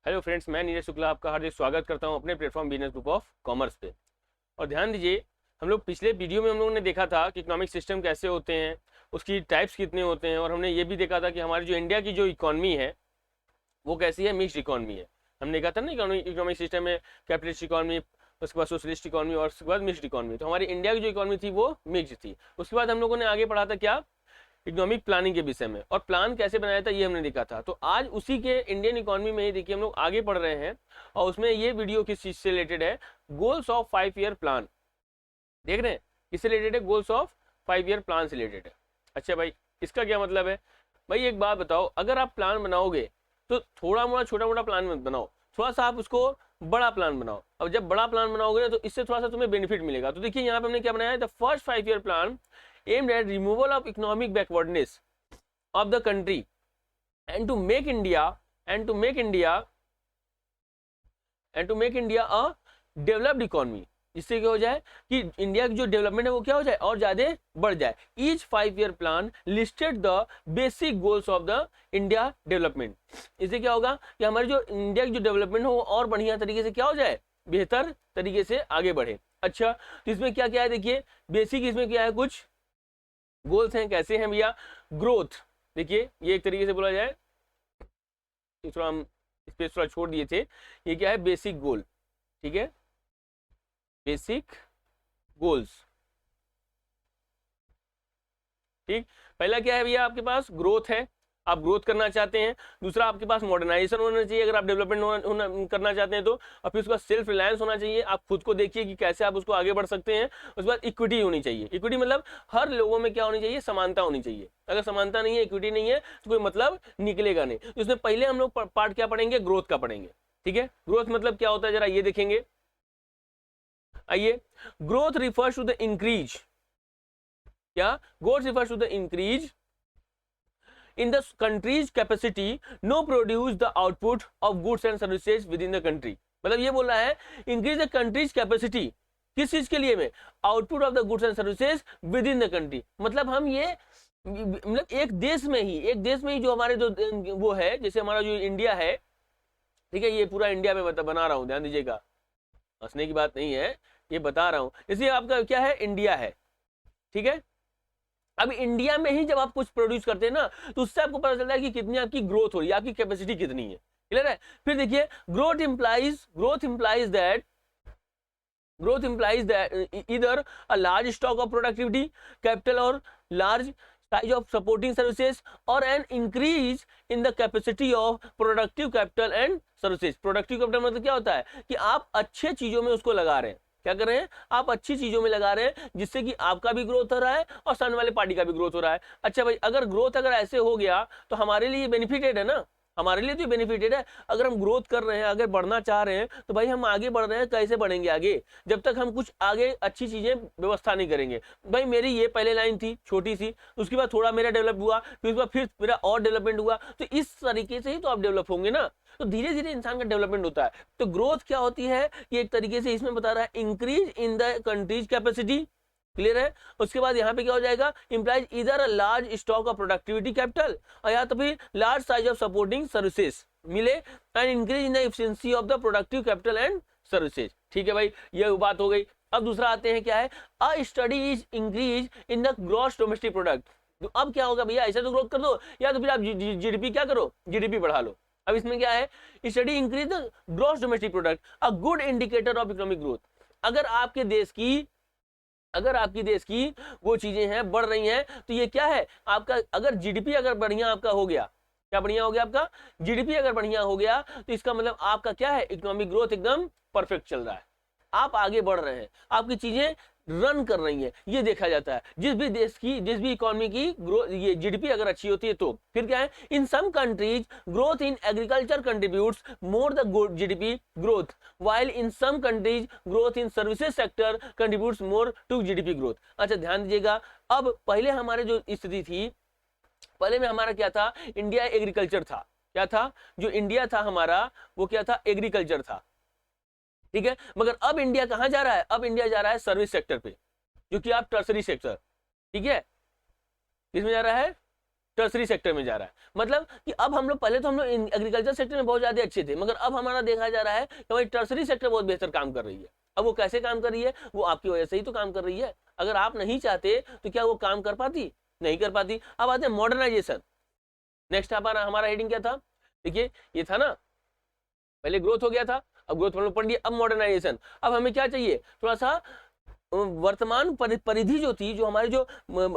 Hello friends, मैं नीरज शुक्ला आपका हार्दिक स्वागत करता हूं अपने platform business group of commerce पे। और ध्यान दीजिए, हम लोग पिछले वीडियो में हम लोगों ने देखा था कि इकोनॉमिक सिस्टम कैसे होते हैं, उसकी टाइप्स कितने होते हैं, और हमने ये भी देखा था कि हमारी जो इंडिया की जो इकॉनमी है वो कैसी है, मिक्स्ड इकॉनमी है। हमने देखा था ना इकोनॉमिक सिस्टम में कैपिटलिस्ट इकॉनमी, उसके बाद सोशलिस्ट इकॉनमी और उसके बाद मिक्स्ड इकॉनमी। तो हमारी इंडिया की जो इकॉनमी थी वो मिक्स्ड थी। उसके बाद हम लोगों ने आगे पढ़ा था क्या, इकोनॉमिक प्लानिंग के विषय में, और प्लान कैसे बनाया था ये हमने देखा था। तो आज उसी के इंडियन इकोनॉमी में ही देखिए हम लोग आगे बढ़ रहे हैं, और उसमें ये वीडियो किस चीज से रिलेटेड है, गोल्स ऑफ 5 ईयर प्लान। देख रहे हैं किससे रिलेटेड है, गोल्स ऑफ 5 ईयर प्लान से रिलेटेड है। अच्छा भाई, इसका क्या मतलब है? भाई एक बात बताओ, अगर आप प्लान बनाओगे तो थोड़ा मोड़ा छोटा मोटा प्लान मत बनाओ, थोड़ा सा आप उसको बड़ा प्लान बनाओ। अब जब बड़ा प्लान बनाओगे ना तो इससे थोड़ा सा तुम्हें बेनिफिट मिलेगा। तो देखिए यहाँ पे हमने क्या बनाया है, the first 5 year plan aimed at removal of economic backwardness of the country and to make India a developed economy, जिससे क्या हो जाए कि इंडिया की जो डेवलपमेंट है वो क्या हो जाए और ज्यादा बढ़ जाए। Each 5 year plan listed the basic goals of the India development. इससे क्या होगा कि हमारी जो इंडिया की जो डेवलपमेंट हो वो और बढ़िया तरीके से क्या हो जाए, बेहतर तरीके से आगे बढ़े। अच्छा, तो इसमें क्या क्या है, देखिए बेसिक इसमें क्या है, कुछ गोल्स हैं। कैसे हैं भैया? ग्रोथ, देखिए ये एक तरीके से बोला जाए, थोड़ा हम स्पेस थोड़ा छोड़ दिए थे। ये क्या है, बेसिक गोल, ठीक है, बेसिक गोल्स। ठीक, पहला क्या है भैया, आपके पास ग्रोथ है, आप ग्रोथ करना चाहते हैं। दूसरा आपके पास मॉडर्नाइजेशन होना चाहिए अगर आप डेवलपमेंट करना चाहते हैं तो। और फिर उसके बाद सेल्फ रिलायंस होना चाहिए, आप खुद को देखिए कि कैसे आप उसको आगे बढ़ सकते हैं। उसके बाद इक्विटी होनी चाहिए। इक्विटी मतलब हर लोगों में क्या होनी चाहिए, समानता होनी चाहिए। अगर समानता नहीं है, इक्विटी नहीं है, तो कोई मतलब निकलेगा नहीं। तो इसमें पहले हम लोग पार्ट क्या पढ़ेंगे, ग्रोथ का पढ़ेंगे। ठीक है, ग्रोथ मतलब क्या होता है जरा ये देखेंगे। आइए, growth refers to the increase, क्या growth refers to the increase in the country's capacity no produce the output of goods and services within the country। मतलब ये बोल रहा है increase the country's capacity, किस चीज के लिए में, output of the goods and services with in the country. मतलब हम ये मतलब एक देश में ही जो हमारे जो वो है, जैसे हमारा जो इंडिया है, ठीक है, ये पूरा इंडिया में बना रहा हूं, ध्यान दीजिएगा, हंसने की बात नहीं है, ये बता रहा हूं। इसलिए आपका क्या है, इंडिया है, ठीक है। अब इंडिया में ही जब आप कुछ प्रोड्यूस करते हैं ना, तो उससे आपको पता चलता है कि कितनी आपकी ग्रोथ हो रही है, आपकी कैपेसिटी कितनी है। क्लियर है? फिर देखिए, growth implies that either a large stock of productivity capital or large size of supporting services or an increase in the capacity of productive capital and services. Productive capital मतलब क्या होता है कि आप अच्छे चीजों में उसको लगा रहे हैं। क्या कर रहे हैं, आप अच्छी चीजों में लगा रहे हैं, जिससे कि आपका भी ग्रोथ हो रहा है और सामने वाले पार्टी का भी ग्रोथ हो रहा है। अच्छा भाई, अगर ग्रोथ अगर ऐसे हो गया तो हमारे लिए बेनिफिटेड है ना, हमारे लिए तो बेनिफिटेड है। अगर हम ग्रोथ कर रहे हैं, अगर बढ़ना चाह रहे हैं, तो भाई हम आगे बढ़ रहे हैं। कैसे बढ़ेंगे आगे, जब तक हम कुछ आगे अच्छी चीजें व्यवस्था नहीं करेंगे। भाई मेरी ये पहले लाइन थी छोटी सी, उसके बाद थोड़ा मेरा डेवलप हुआ, फिर उसके बाद फिर मेरा और डेवलपमेंट हुआ, तो इस तरीके से ही तो आप डेवलप होंगे ना। तो धीरे धीरे इंसान का डेवलपमेंट होता है। तो ग्रोथ क्या होती है, ये एक तरीके से इसमें बता रहा है, increase in the countries capacity. Clear है? उसके बाद यहाँ पे क्या हो जाएगा, implies either a large stock of productivity capital, और या तो फिर large size of supporting services मिले, and increase in the efficiency of the productive capital and services. ठीक है भाई, ये बात हो गई। अब दूसरा आते हैं, क्या है, अ study is increase in the gross domestic product. तो अब क्या होगा भैया, ऐसा तो ग्रोथ कर दो, या तो फिर आप जीडीपी क्या करो, जीडीपी बढ़ा लो। अब इसमें क्या है, study increase the gross domestic product, a good indicator of economic growth. अगर आपकी देश की वो चीजें हैं बढ़ रही हैं, तो ये क्या है आपका, अगर जीडीपी अगर बढ़िया आपका हो गया, क्या बढ़िया हो गया आपका, जीडीपी अगर बढ़िया हो गया, तो इसका मतलब आपका क्या है, इकोनॉमिक ग्रोथ एकदम परफेक्ट चल रहा है, आप आगे बढ़ रहे हैं, आपकी चीजें रन कर रही है, ये देखा जाता है। जिस भी देश की, जिस भी इकोनॉमी की ग्रोथ, ये जीडीपी अगर अच्छी होती है तो फिर क्या है, in some countries growth in agriculture contributes more the GDP growth, while in some countries growth in services sector contributes more to GDP growth। अच्छा ध्यान दीजिएगा, अब पहले हमारे जो स्थिति थी, पहले में हमारा क्या था, इंडिया एग्रीकल्चर था। क्या था, जो इंडिया था हमारा वो क्या था, एग्रीकल्चर था। ठीक है, मगर अब इंडिया कहां जा रहा है, अब इंडिया जा रहा है सर्विस सेक्टर पे, जो कि आप टर्सरी सेक्टर, ठीक है, किसमें जा रहा है, टर्सरी सेक्टर में जा रहा है। मतलब कि अब हम लोग, पहले तो हम लोग एग्रीकल्चर सेक्टर में बहुत ज्यादा अच्छे थे, मगर अब हमारा देखा जा रहा है कि हमारी टर्सरी सेक्टर बहुत बेहतर काम कर रही है। अब वो कैसे काम कर रही है? वो आपकी वजह से ही तो काम कर रही है। अगर आप नहीं चाहते तो क्या वो काम कर पाती? नहीं कर पाती। अब आते हैं मॉडर्नाइजेशन। नेक्स्ट हमारा हेडिंग क्या था? देखिए, ये था ना, पहले ग्रोथ हो गया था, अब ग्रोथ हम लोग पढ़ लिया, अब मॉडर्नाइजेशन। अब हमें क्या चाहिए? थोड़ा सा वर्तमान परिधि जो थी, जो हमारी, जो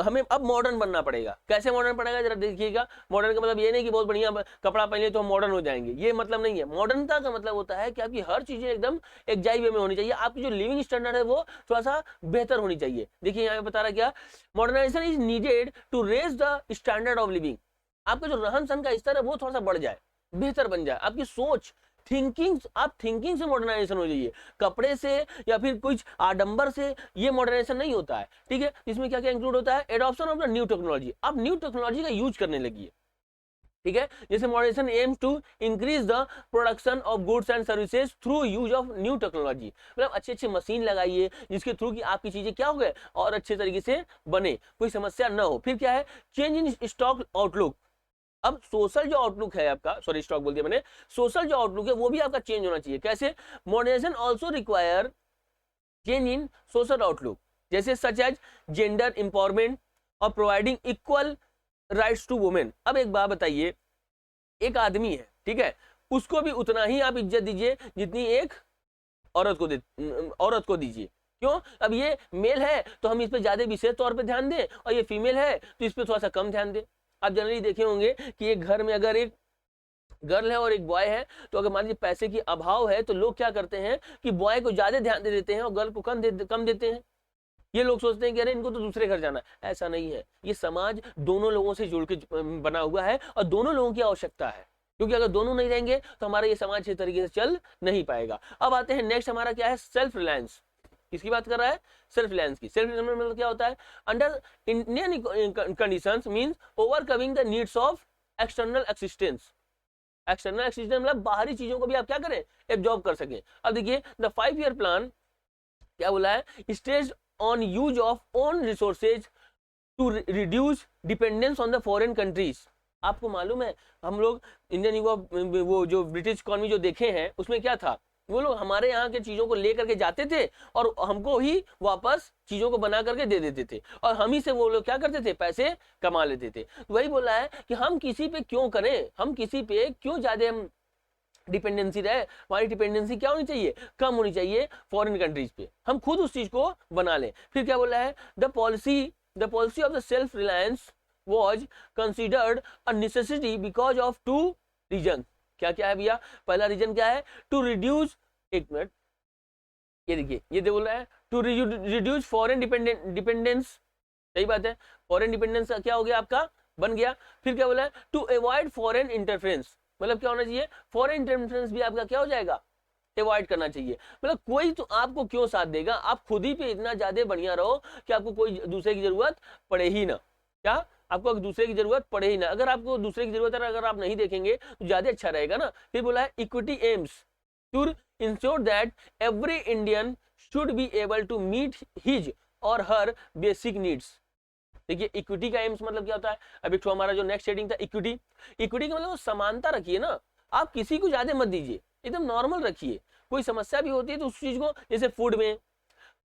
हमें अब मॉडर्न बनना पड़ेगा। कैसे मॉडर्न पड़ेगा जरा देखिएगा। मॉडर्न का मतलब ये नहीं कि बहुत बढ़िया कपड़ा पहने तो हम मॉडर्न हो जाएंगे, ये मतलब नहीं है। मॉडर्नता का मतलब होता है कि आपकी हर चीजें एकदम एक जाई वे में होनी चाहिए, आपकी जो लिविंग स्टैंडर्ड है वो थोड़ा सा बेहतर होनी चाहिए। देखिए यहाँ पे बता रहा क्या, modernisation is needed to raise the standard of living. आपका जो रहन सहन का स्तर है वो थोड़ा सा बढ़ जाए, बेहतर बन जाए, आपकी सोच, थिंकिंग, आप थिंकिंग से मॉडर्नाइजेशन हो जाइए, कपड़े से या फिर कुछ आडंबर से ये मॉडर्नाइजेशन नहीं होता है। ठीक है, इसमें क्या क्या इंक्लूड होता है? Adoption of the new technology, आप न्यू टेक्नोलॉजी का यूज करने लगी। ठीक है, जैसे modernisation aims to increase the production of goods and services through use of new technology. मतलब अच्छी अच्छी मशीन लगाइए जिसके थ्रू कि आपकी चीजें क्या हो गए और अच्छे तरीके से बने, कोई समस्या ना हो। फिर क्या है? Change in stock outlook. अब सोशल जो आउटलुक है आपका, सॉरी स्टॉक बोल दिया मैंने, सोशल जो आउटलुक है वो भी आपका चेंज होना चाहिए। कैसे? Modernisation also require change in social outlook, जैसे सच एज जेंडर एम्पावरमेंट और providing equal rights to women. अब एक बात बताइए, एक आदमी है, ठीक है, उसको भी उतना ही आप इज्जत दीजिए जितनी एक औरत को दीजिए। क्यों? अब ये मेल है तो हम इस पे ज्यादा विशेष तौर पे ध्यान दें, और ये फीमेल है तो इस पे थोड़ा सा कम ध्यान दें। आप जनरली देखे होंगे कि एक घर में अगर एक गर्ल है और एक बॉय है, तो अगर मान लीजिए पैसे की अभाव है तो लोग क्या करते हैं कि बॉय को ज्यादा ध्यान दे देते हैं और गर्ल को कम देते हैं। ये लोग सोचते हैं कि अरे इनको तो दूसरे घर जाना है। ऐसा नहीं है, ये समाज दोनों लोगों से जुड़ के बना हुआ है और दोनों लोगों की आवश्यकता है, क्योंकि अगर दोनों नहीं रहेंगे तो हमारा ये समाज अच्छे तरीके से चल नहीं पाएगा। अब आते हैं नेक्स्ट, हमारा क्या है? Self reliance. किसकी बात कर रहा है? सेल्फ रिलायंस की। सेल्फ रिलायंस मतलब क्या होता है? Under Indian conditions means overcoming the needs of external existence. External existence मतलब बाहरी चीजों को भी आप क्या करें? एब्जॉर्ब कर सकें। अब देखिए, द 5 ईयर प्लान क्या बोला है? Stage on use of own resources to reduce dependence on the foreign countries. आपको मालूम है, हम लोग इंडियन युवा, वो जो ब्रिटिश इकॉनमी जो देखे हैं उसमें क्या था? वो लोग हमारे यहाँ के चीजों को लेकर के जाते थे और हमको ही वापस चीजों को बना करके दे देते थे, और हम ही से वो लोग क्या करते थे? पैसे कमा लेते थे। तो वही बोला है कि हम किसी पे क्यों करें, हम किसी पे क्यों ज्यादा हम डिपेंडेंसी रहे। हमारी डिपेंडेंसी क्या होनी चाहिए? कम होनी चाहिए फॉरेन कंट्रीज पे, हम खुद उस चीज को बना लें। फिर क्या बोला है? The policy of the self reliance was considered a necessity because of 2 reason. क्या क्या है भैया? पहला रीजन क्या है? टू रिड्यूस, एक मिनट, ये देखिए, ये बोल रहा है टू रिड्यूस फॉरेन डिपेंडेंस। सही बात है, फॉरेन डिपेंडेंस क्या हो गया आपका? बन गया। फिर क्या बोला है? टू अवॉइड फॉरेन इंटरफेरेंस, मतलब क्या होना चाहिए? फॉरेन इंटरफेरेंस भी आपका क्या हो जाएगा? अवॉइड करना चाहिए। मतलब कोई तो आपको क्यों साथ देगा, आप खुद ही पे इतना ज्यादा बढ़िया रहो कि आपको कोई दूसरे की जरूरत पड़े ही ना। क्या? आपको दूसरे की जरूरत पड़े ही ना। अगर आपको दूसरे की जरूरत है, अगर आप नहीं देखेंगे तो ज्यादा अच्छा रहेगा ना। फिर बोला है equity aims to ensure that every Indian should be able to meet his or her basic needs. देखिए, इक्विटी का एम्स मतलब क्या होता है? अभी तो हमारा जो नेक्स्ट हेडिंग था इक्विटी। इक्विटी का मतलब समानता रखिए ना, आप किसी को ज्यादा मत दीजिए, एकदम नॉर्मल रखिए। कोई समस्या भी होती है तो उस चीज को, जैसे फूड में,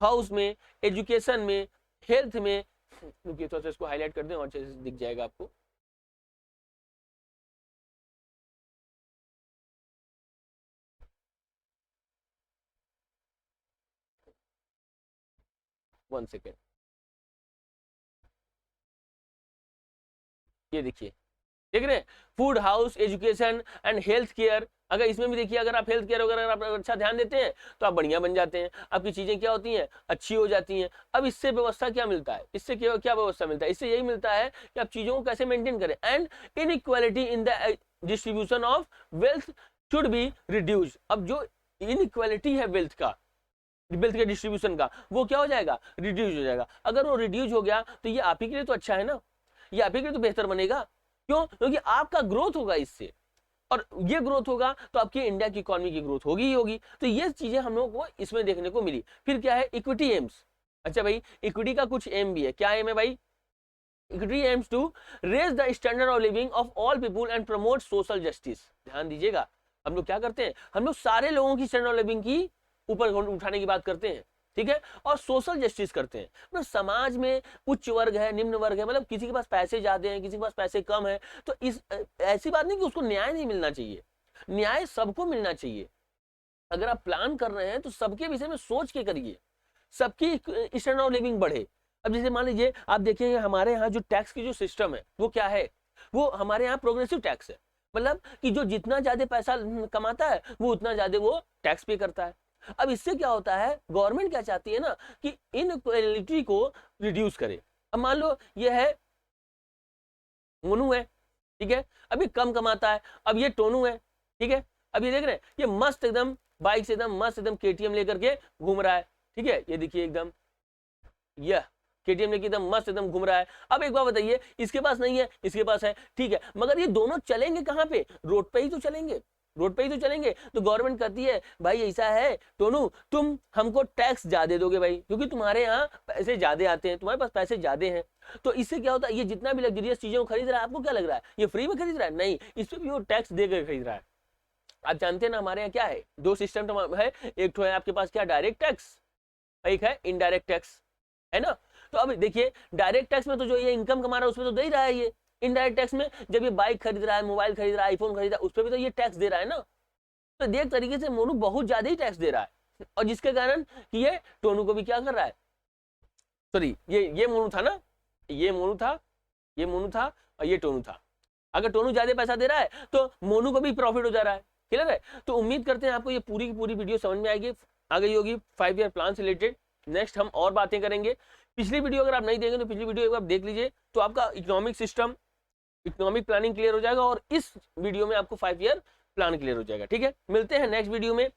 हाउस में, एजुकेशन में, हेल्थ में, रुकिए थोड़ा सा इसको हाईलाइट कर दें और अच्छे से दिख जाएगा आपको। वन सेकेंड, ये देखिए, देख रहे हैं? Food, house, education and health care. अगर इसमें भी देखिए, अगर आप हेल्थ केयर वगैरह आप अच्छा ध्यान देते हैं तो आप बढ़िया बन जाते हैं, आपकी चीजें क्या होती हैं? अच्छी हो जाती हैं। अब इससे व्यवस्था क्या मिलता है? इससे क्या व्यवस्था मिलता है? इससे यही मिलता है कि आप चीजों को कैसे मेंटेन करें। And inequality in the distribution of wealth should be reduce. अब जो इनइक्वालिटी है वेल्थ के डिस्ट्रीब्यूशन का, वो क्या हो जाएगा? रिड्यूस हो जाएगा। अगर वो रिड्यूस हो गया तो ये आप ही के लिए तो अच्छा है ना, ये आप ही के लिए तो बेहतर बनेगा। क्यों? क्योंकि आपका ग्रोथ होगा इससे, और ये ग्रोथ होगा तो आपकी इंडिया की इकोनॉमी की ग्रोथ होगी ही होगी। तो ये चीजें हम लोग को इसमें देखने को मिली। फिर क्या है? Equity AIIMS. अच्छा भाई, इक्विटी का कुछ एम भी है। क्या एम है भाई? Equity aims to raise the standard of living of all people and promote social justice. ध्यान दीजिएगा, हम लोग क्या करते हैं, हम लोग सारे लोगों की स्टैंडर्ड ऑफ लिविंग की ऊपर उठाने की बात करते हैं, ठीक है, और सोशल जस्टिस करते हैं। मतलब समाज में उच्च वर्ग है, निम्न वर्ग है, मतलब किसी के पास पैसे ज्यादा हैं, किसी के पास पैसे कम है, तो इस ऐसी बात नहीं कि उसको न्याय नहीं मिलना चाहिए, न्याय सबको मिलना चाहिए। अगर आप प्लान कर रहे हैं तो सबके विषय में सोच के करिए, सबकी स्टैंडर्ड ऑफ लिविंग बढ़े। अब जैसे मान लीजिए आप देखेंगे हमारे यहाँ जो टैक्स की जो सिस्टम है वो क्या है, वो हमारे यहाँ प्रोग्रेसिव टैक्स है, मतलब कि जो जितना ज्यादा पैसा कमाता है वो उतना ज्यादा वो टैक्स पे करता है। अब इससे क्या होता है, गवर्नमेंट क्या चाहती है ना कि इनइक्वालिटी को रिड्यूस करे। अब मान लो ये है मोनू है, ठीक है, अभी कम कमाता है, अब ये टोनू है, ठीक है, अब ये देख रहे हैं ये मस्त एकदम बाइक से एकदम मस्त एकदम केटीएम लेकर के घूम रहा है, ठीक है, ये देखिए एकदम यह केटीएम लेके एकदम मस्त एकदम घूम रहा है। अब एक बार बताइए, इसके पास नहीं है, इसके पास है, ठीक है, मगर ये दोनों चलेंगे कहाँ पे, रोड पे ही तो चलेंगे, रोड पे ही तो चलेंगे। तो गवर्नमेंट कहती है भाई ऐसा है टोनू तुम हमको टैक्स ज्यादा दोगे भाई, क्योंकि तुम्हारे यहाँ पैसे ज्यादा आते हैं, तुम्हारे पास पैसे ज्यादा हैं। तो इससे क्या होता है, ये जितना भी लग्जरियस चीजें वो खरीद रहा है, आपको क्या लग रहा है ये फ्री में खरीद रहा है, नहीं, इस पर भी वो टैक्स देकर खरीद रहा है। आप जानते हैं ना हमारे यहाँ क्या है, दो सिस्टम है, एक तो है आपके पास क्या डायरेक्ट टैक्स, एक है इनडायरेक्ट टैक्स, है ना। तो अब देखिए डायरेक्ट टैक्स में तो जो ये इनकम कमा रहा है उसमें तो दे ही रहा है, ये इनडायरेक्ट टैक्स में जब ये बाइक खरीद रहा है, मोबाइल खरीद रहा है, आईफोन खरीद रहा है, उस पर भी तो ये टैक्स दे रहा है ना। तो देख तरीके से मोनू बहुत ज्यादा ही टैक्स दे रहा है, और जिसके कारण कि ये टोनू को भी क्या कर रहा है, सॉरी ये मोनू था ना, ये मोनू था, ये मोनू था और ये टोनू था। अगर टोनू ज्यादा पैसा दे रहा है तो मोनू को भी प्रॉफिट हो जा रहा है, क्लियर है। तो उम्मीद करते हैं आपको ये पूरी की पूरी वीडियो समझ में आएगी, आ गई होगी 5 ईयर प्लान से रिलेटेड। नेक्स्ट हम और बातें करेंगे। पिछली वीडियो अगर आप नहीं देंगे तो पिछली वीडियो एक बार देख लीजिए, तो आपका economic system, economic planning clear हो जाएगा, और इस वीडियो में आपको 5 ईयर प्लान क्लियर हो जाएगा, ठीक है। मिलते हैं नेक्स्ट वीडियो में,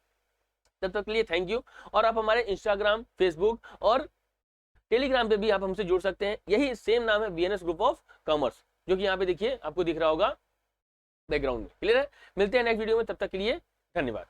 तब तक के लिए थैंक यू। और आप हमारे इंस्टाग्राम, फेसबुक और टेलीग्राम पे भी आप हमसे जुड़ सकते हैं, यही सेम नाम है बीएनएस ग्रुप ऑफ कॉमर्स, जो कि यहाँ पे देखिए आपको दिख रहा होगा बैकग्राउंड में, क्लियर है। मिलते हैं नेक्स्ट वीडियो में, तब तक के लिए धन्यवाद।